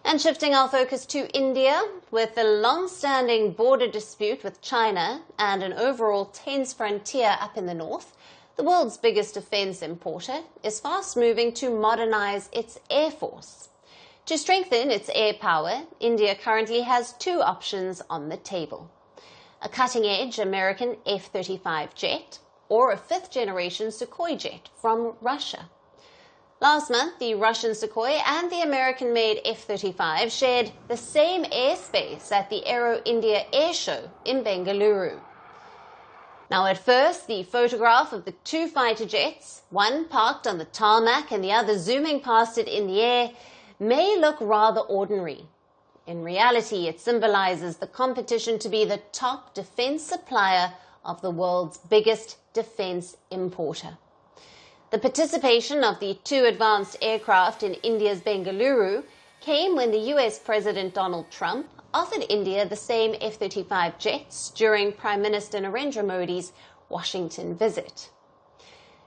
And shifting our focus to India, with the long-standing border dispute with China and an overall tense frontier up in the north, the world's biggest defence importer is fast moving to modernise its air force. To strengthen its air power, India currently has two options on the table: a cutting-edge American F-35 jet or a fifth-generation Sukhoi jet from Russia. Last month, the Russian Sukhoi and the American-made F-35 shared the same airspace at the Aero India Air Show in Bengaluru. Now, at first, the photograph of the two fighter jets, one parked on the tarmac and the other zooming past it in the air, may look rather ordinary. In reality, it symbolizes the competition to be the top defense supplier of the world's biggest defense importer. The participation of the two advanced aircraft in India's Bengaluru came when the US President Donald Trump offered India the same F-35 jets during Prime Minister Narendra Modi's Washington visit.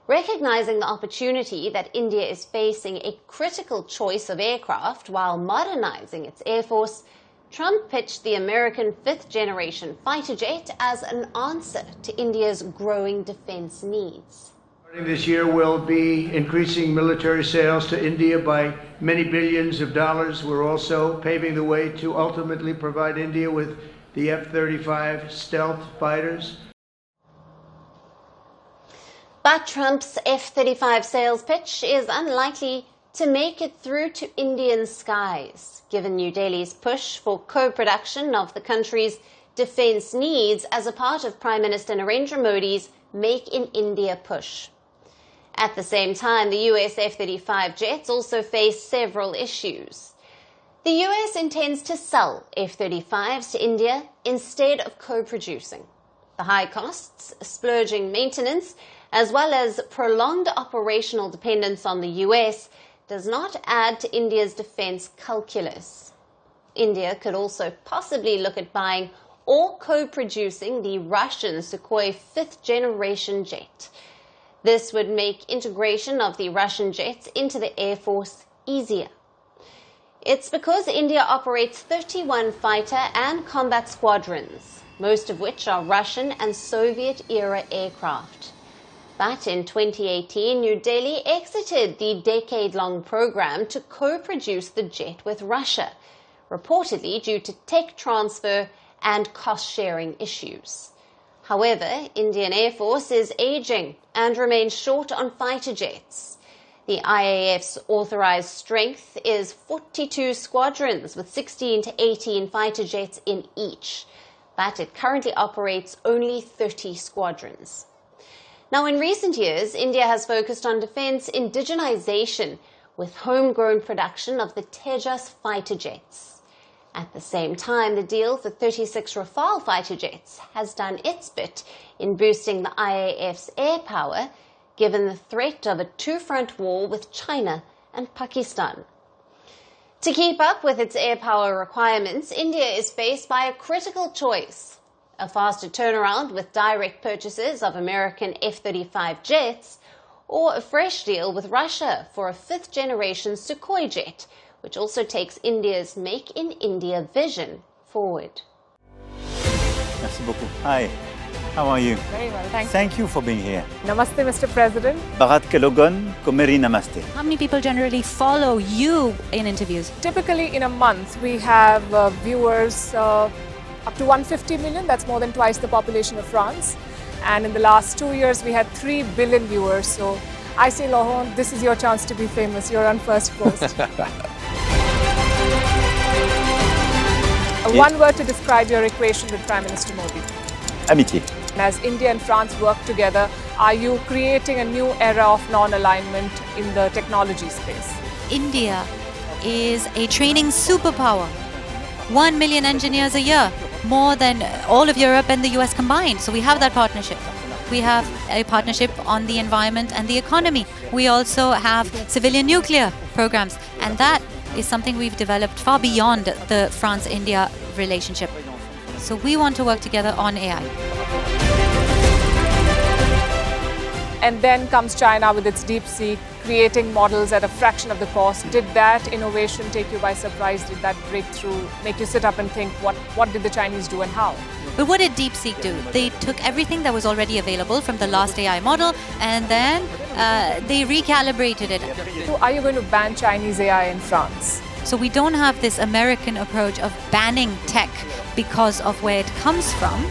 Recognizing the opportunity that India is facing a critical choice of aircraft while modernizing its air force, Trump pitched the American fifth-generation fighter jet as an answer to India's growing defense needs. This year we'll be increasing military sales to India by many billions of dollars. We're also paving the way to ultimately provide India with the F-35 stealth fighters. But Trump's F-35 sales pitch is unlikely to make it through to Indian skies, given New Delhi's push for co-production of the country's defense needs as a part of Prime Minister Narendra Modi's Make in India push. At the same time, the US F-35 jets also face several issues. The US intends to sell F-35s to India instead of co-producing. The high costs, splurging maintenance, as well as prolonged operational dependence on the US does not add to India's defense calculus. India could also possibly look at buying or co-producing the Russian Sukhoi fifth-generation jet. This would make integration of the Russian jets into the Air Force easier. It's because India operates 31 fighter and combat squadrons, most of which are Russian and Soviet-era aircraft. But in 2018, New Delhi exited the decade-long program to co-produce the jet with Russia, reportedly due to tech transfer and cost-sharing issues. However, Indian Air Force is aging and remains short on fighter jets. The IAF's authorized strength is 42 squadrons with 16 to 18 fighter jets in each, but it currently operates only 30 squadrons. Now, in recent years, India has focused on defense indigenization with homegrown production of the Tejas fighter jets. At the same time, the deal for 36 Rafale fighter jets has done its bit in boosting the IAF's air power, given the threat of a two-front war with China and Pakistan. To keep up with its air power requirements, India is faced by a critical choice: a faster turnaround with direct purchases of American F-35 jets, or a fresh deal with Russia for a fifth-generation Sukhoi jet, which also takes India's Make in India vision forward. Merci beaucoup. Hi, how are you? Very well, thank you. Thank you for being here. Namaste, Mr. President. Bharat ke logon ko meri namaste. How many people generally follow you in interviews? Typically in a month we have viewers up to 150 million, that's more than twice the population of France. And in the last 2 years we had 3 billion viewers. So I say, Laurent, this is your chance to be famous. You're on Firstpost. One word to describe your equation with Prime Minister Modi. Amitié. As India and France work together, are you creating a new era of non-alignment in the technology space? India is a training superpower. 1 million engineers a year, more than all of Europe and the US combined. So we have that partnership. We have a partnership on the environment and the economy. We also have civilian nuclear programs, and that is something we've developed far beyond the France-India relationship. So we want to work together on AI. And then comes China with its deep sea creating models at a fraction of the cost. Did that innovation take you by surprise? Did that breakthrough make you sit up and think, what did the Chinese do and how? But what did DeepSeek do? They took everything that was already available from the last AI model and then they recalibrated it. So are you going to ban Chinese AI in France? So we don't have this American approach of banning tech because of where it comes from.